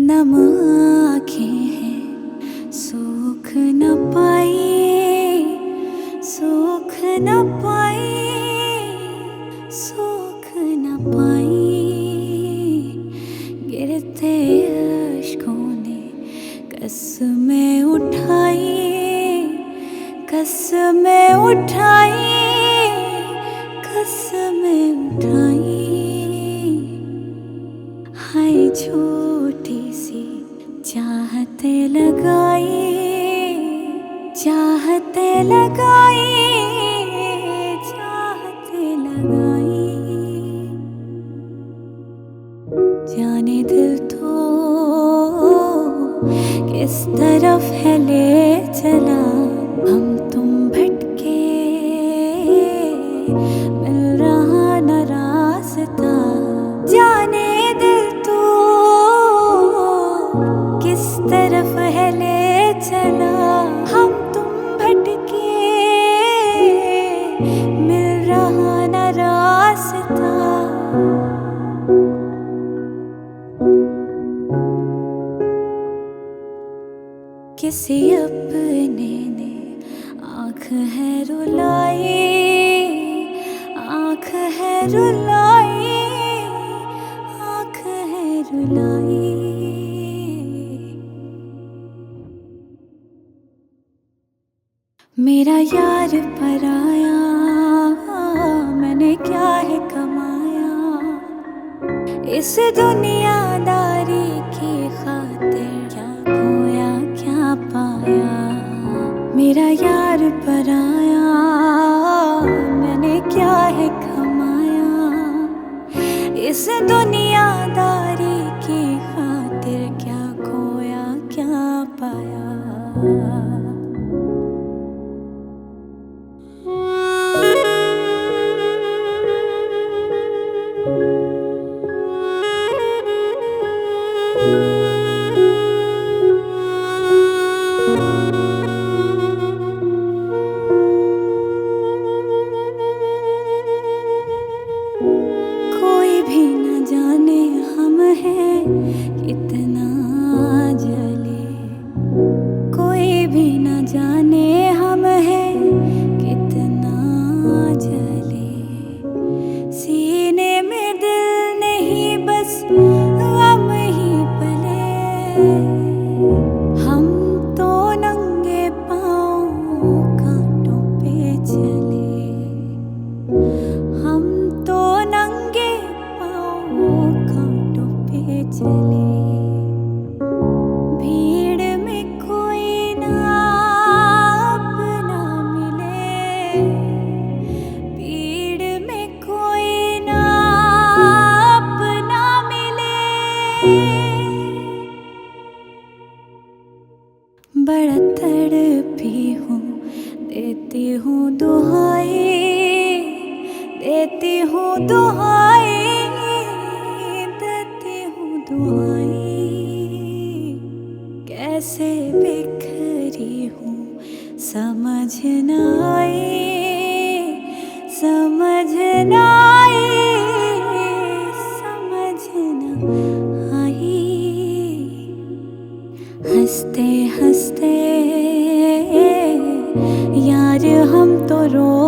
नम आँखें हैं सूख न पाई, सूख न पाई, सूख न पाई। गिरते अश्कों ने कसमें उठाई, कसमें उठाई, कसमें उठाई। हाय छोटी सी चाहते लगाई, चाहते लगाई, चाहते लगाई। जाने दिल तो किस तरफ है ले चला, हम तुम भटके मिल रहा न रास्ता। जाने दिल तो किस तरफ है ले चला, हम तुम भटके मिल रहा न रास्ता। किसी अपने ने आँख है रुलाई, आँख है रुलाई, आँख है रुलाई। मेरा यार पराया, मैंने क्या है कमाया, इस दुनियादारी की खातिर क्या खोया क्या पाया। मेरा यार पराया, मैंने क्या है कमाया, इस दुनियादारी की खातिर क्या खोया क्या पाया। कोई भी न जाने हम हैं कितना जले, कोई भी न जाने हम हैं कितना जले। सीने में दिल नहीं बस गम ही पले, हम तो नंगे पाँव कांटों पे चले, हम तो नंगे पाँव कांटों पे चले। भीड़ में कोई ना अपना मिले, भीड़ में कोई ना अपना मिले। बड़ा तड़पी हूँ, देती हूँ दुहाई, देती हूँ दुहाई, देती हूँ दुहाई। कैसे बिखरी हूँ समझ न आई, समझ न आई, समझ न आई। हंसते हंसते यार हम तो रो